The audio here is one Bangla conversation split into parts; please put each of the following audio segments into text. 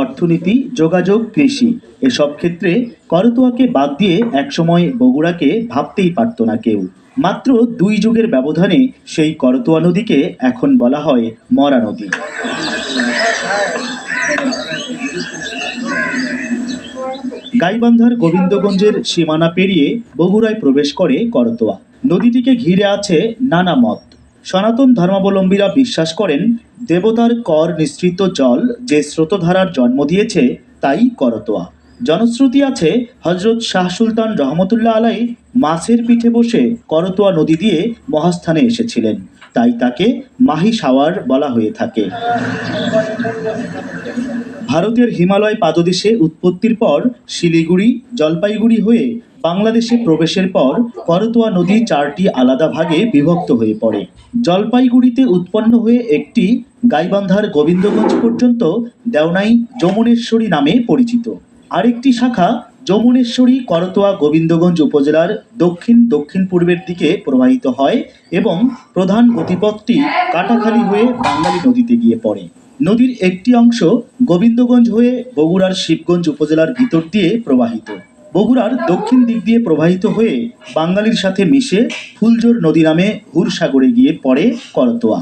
অর্থনীতি, যোগাযোগ, কৃষি এসব ক্ষেত্রে করতোয়াকে বাদ দিয়ে একসময় বগুড়াকে ভাবতেই পারত না কেউ। মাত্র ২ যুগের ব্যবধানে সেই করতোয়া নদীকে এখন বলা হয় মরা নদী। গাইবান্ধার গোবিন্দগঞ্জের সীমানা পেরিয়ে বগুড়ায় প্রবেশ করে করতোয়া। নদীটিকে ঘিরে আছে নানা মত। সনাতন ধর্মাবলম্বীরা বিশ্বাস করেন দেবতার কর নিঃসৃত জল যে স্রোতধারার জন্ম দিয়েছে তাই করতোয়া। জনশ্রুতি আছে হজরত শাহ সুলতান রহমতুল্লাহ আলাই মাছের পিঠে বসে করতোয়া নদী দিয়ে মহাস্থানে এসেছিলেন, তাই তাকে মাহি সাওয়ার বলা হয়ে থাকে। ভারতের হিমালয় পাদদেশে উৎপত্তির পর শিলিগুড়ি, জলপাইগুড়ি হয়ে বাংলাদেশে প্রবেশের পর করতোয়া নদী ৪টি আলাদা ভাগে বিভক্ত হয়ে পড়ে। জলপাইগুড়িতে উৎপন্ন হয়ে একটি গাইবান্ধার গোবিন্দগঞ্জ পর্যন্ত দেওনাই যমুনেশ্বরী নামে পরিচিত। আরেকটি শাখা যমুনেশ্বরী করতোয়া গোবিন্দগঞ্জ উপজেলার দক্ষিণ দক্ষিণ পূর্বের দিকে প্রবাহিত হয় এবং প্রধান গতিপথটি কাটাখালী হয়ে বাঙালি নদীতে গিয়ে পড়ে। নদীর একটি অংশ গোবিন্দগঞ্জ হয়ে বগুড়ার শিবগঞ্জ উপজেলার ভিতর দিয়ে প্রবাহিত। বগুড়ার দক্ষিণ দিক দিয়ে প্রবাহিত হয়ে বাঙালির সাথে মিশে ফুলজোর নদী নামে হুরসাগরে গিয়ে পড়ে করতোয়া।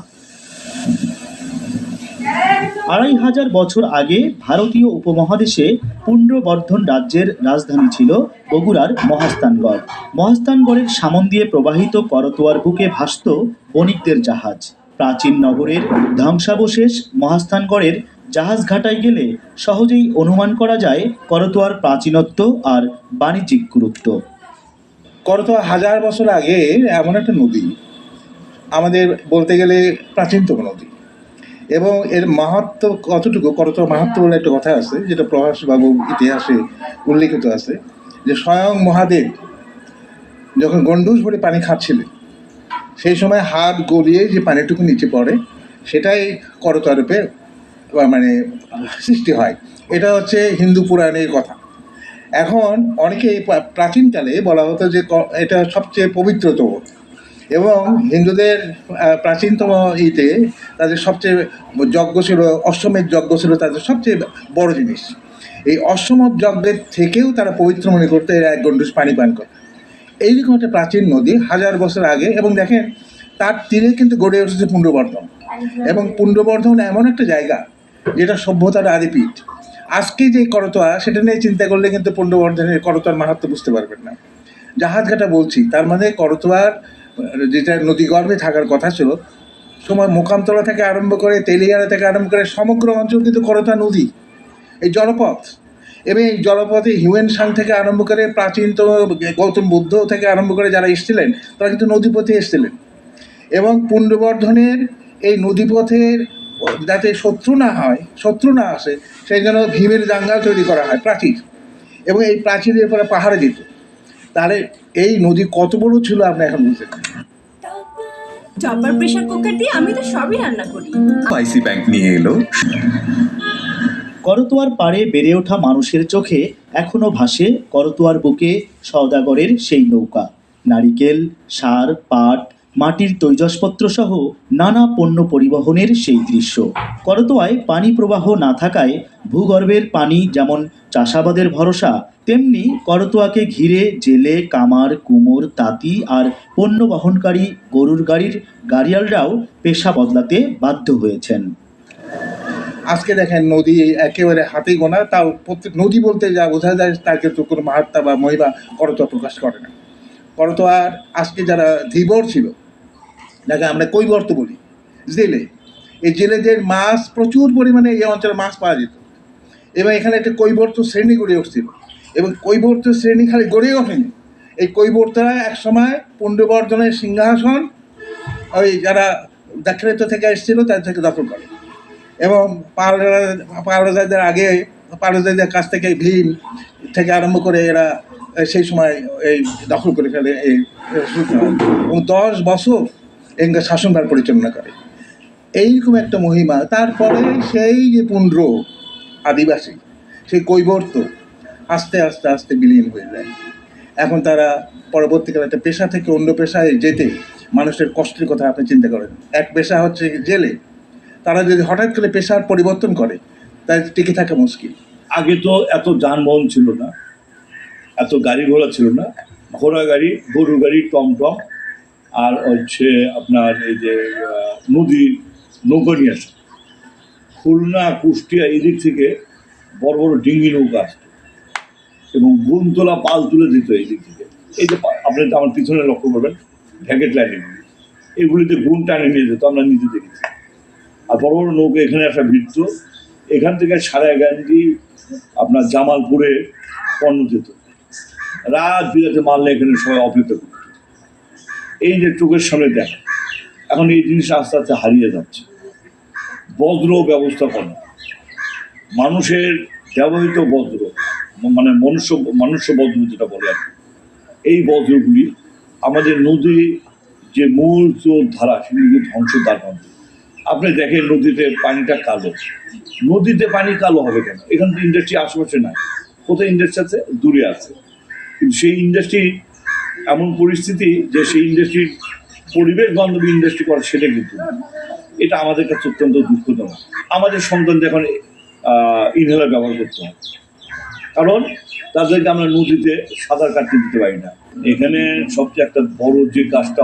২৫০০ বছর আগে ভারতীয় উপমহাদেশে পুণ্ড্রবর্ধন রাজ্যের রাজধানী ছিল বগুড়ার মহাস্থানগড়। মহাস্থানগড়ের সামন দিয়ে প্রবাহিত করতোয়ার বুকে ভাসত বণিকদের জাহাজ। প্রাচীন নগরের ধ্বংসাবশেষ মহাস্থানগড়ের জাহাজঘাটায় গেলে সহজেই অনুমান করা যায় করতোয়ার প্রাচীনত্ব আর বাণিজ্যিক গুরুত্ব। করতোয়া ১০০০ বছর আগে এমন একটা নদী, আমাদের বলতে গেলে প্রাচীনতম নদী, এবং এর মাহাত্ম্য কতটুকু, করতোয়া মাহাত্ম্য বলে একটা কথা আছে যেটা প্রভাসবাবু ইতিহাসে উল্লেখিত আছে, যে স্বয়ং মহাদেব যখন গন্ডুস ভরে পানি খাচ্ছিলেন সেই সময় হাত গলিয়ে যে পানিটুকু নিচে পড়ে সেটাই করতোয়া রূপে মানে সৃষ্টি হয়। এটা হচ্ছে হিন্দু পুরাণের কথা। এখন অনেকে প্রাচীনকালে বলা হতো যে এটা সবচেয়ে পবিত্রতম, এবং হিন্দুদের প্রাচীনতম তাদের সবচেয়ে যজ্ঞ ছিল, অশ্বমেধ যজ্ঞ ছিল তাদের সবচেয়ে বড় জিনিস। এই অশ্বমেধ যজ্ঞের থেকেও তারা পবিত্র মনে করতে এক গন্ডুস পানি পান করে। এইরকম একটা প্রাচীন নদী ১০০০ বছর আগে, এবং দেখেন তার তীরে কিন্তু গড়ে উঠেছে পুণ্ড্রবর্ধন, এবং পুণ্ড্রবর্ধন এমন একটা জায়গা যেটা সভ্যতার আদিপীঠ। আজকে যে করতোয়া সেটা নিয়ে চিন্তা করলে কিন্তু পুণ্ড্রবর্ধনের করতোয়ার মাহাত্ম্য বুঝতে পারবেন না। জাহাজঘাটা বলছি, তার মানে করতোয়ার যেটা নদীগর্ভে থাকার কথা ছিল, সময় মোকামতলা থেকে আরম্ভ করে তেলিয়ারা থেকে আরম্ভ করে সমগ্র অঞ্চল কিন্তু করতোয়া নদী, এই জলপথ। এবং এই জলপথে হিউয়েন সাং থেকে আরম্ভ করে প্রাচীনতম গৌতম বুদ্ধ থেকে আরম্ভ করে যারা এসেছিলেন তারা কিন্তু নদীপথে এসেছিলেন। এবং পুণ্ড্রবর্ধনের এই নদীপথের যাতে শত্রু না আসে সেই জন্য ভীমের জাঙ্গাল তৈরি করা হয়, প্রাচীর, এবং এই প্রাচীরের পরে পাহাড়ে যেত। তাহলে এই নদী কত বড় ছিল আপনি এখন বুঝতে পারেন। চপার প্রেসার কুকার দিয়ে আমি তো সবই রান্না করি। আইসি ব্যাংক নিয়ে এলো। করতোয়ার পাড়ে বেড়ে ওঠা মানুষের চোখে এখনো ভাসে করতোয়ার বুকে সওদাগরের সেই নৌকা। নারিকেল, সার, পাট, মাটির তৈজসপত্র সহ নানা পণ্য পরিবহনের সেই দৃশ্য। করতোয়ায় পানি প্রবাহ না থাকায় ভূগর্ভের পানি যেমন চাষাবাদের ভরসা, তেমনি করতোয়াকে ঘিরে জেলে, কামার, কুমোর, তাঁতি আর পণ্য বহনকারী গরুর গাড়ির গাড়িয়ালরাও পেশা বদলাতে বাধ্য হয়েছেন। আজকে দেখেন নদী একেবারে হাতে গোনা, তাও প্রত্যেক নদী বলতে যা বোঝা যায় তার কিন্তু কোনো মাহাত্ম্য বা মহিমা করতোয়া প্রকাশ করে না। করতোয়ার আজকে যারা ধীবর ছিল, যাকে আমরা কৈবর্ত বলি, জেলে, এই জেলেদের মাছ প্রচুর পরিমাণে এই অঞ্চলে মাছ পাওয়া যেত, এবং এখানে একটা কৈবর্ত শ্রেণী গড়ে উঠছিল। এবং কৈবর্ত শ্রেণী খালি গড়ে ওঠেনি, এই কৈবর্তরা একসময় পুণ্ড্রবর্ধনের সিংহাসন ওই যারা দাক্ষিণাত্য থেকে এসেছিল তাদের থেকে দখল করে, এবং পালরাজাদের আগে পালরাজাদের কাছ থেকে ভীম থেকে আরম্ভ করে এরা সেই সময় এই দখল করে ফেলে এই, এবং ১০ বছর এখানে শাসনভার পরিচালনা করে। এইরকম একটা মহিমা। তারপরে সেই যে পুণ্ড্র আদিবাসী, সেই কৈবর্ত আস্তে আস্তে আস্তে বিলীন হয়ে যায়। এখন তারা পরবর্তীকালে একটা পেশা থেকে অন্য পেশায় যেতে মানুষের কষ্টের কথা আপনি চিন্তা করেন। এক পেশা হচ্ছে জেলে, তারা যদি হঠাৎ করে পেশার পরিবর্তন করে তাই টিকে থাকা মুশকিল। আগে তো এত যানবাহন ছিল না, এত গাড়ি ঘোড়া ছিল না, ঘোড়া গাড়ি, গরু গাড়ি, টমটম, আর হচ্ছে আপনার এই যে নদী নৌকা নিয়ে আসে। খুলনা, কুষ্টিয়া এদিক থেকে বড় বড় ডিঙ্গি নৌকা আসতো এবং গুণ তোলা পাল তুলে দিত এই দিক থেকে। এই যে আপনি আমার পিছনে লক্ষ্য করবেন ভ্যাকেট লাইনগুলি, এগুলিতে গুণ টানে নিয়ে যেত, আমরা নিজে দেখেছি। আর বড় বড় নৌকা এখানে আসা ভিড়ত, এখান থেকে সারাগান্ধি আপনার জামালপুরে পণ্য যেত, রাত বিরাতে মারলে এখানে সবাই অপেক্ষা করত। এই যে চোখের সামনে দেখা, এখন এই জিনিসটা আস্তে আস্তে হারিয়ে যাচ্ছে। বজ্র ব্যবস্থাপনা, মানুষের ব্যবহৃত বজ্র, মানে মনুষ্য বজ্র যেটা বলে আর কি, এই বজ্রগুলি আমাদের নদী যে মূল স্রোত ধারা সেগুলিকে ধ্বংসের দ্বার প্রান্তে। আপনি দেখেন নদীতে পানিটা কালো, নদীতে পানি কালো হবে কেন? এখান থেকে ইন্ডাস্ট্রি আশেপাশে নাই, কোথায় ইন্ডাস্ট্রি আছে? দূরে আছে। কিন্তু সেই ইন্ডাস্ট্রি এমন পরিস্থিতি যে সেই ইন্ডাস্ট্রির পরিবেশ বান্ধব ইন্ডাস্ট্রি করা সেটা কিন্তু না। এটা আমাদের কাছে অত্যন্ত দুঃখজনক। আমাদের সন্তানদের এখন ইনহেলার ব্যবহার করতে হয়, কারণ তাদেরকে আমরা নদীতে সাঁতার কাটতে দিতে পারি না। এখানে সবচেয়ে একটা বড় যে কাজটা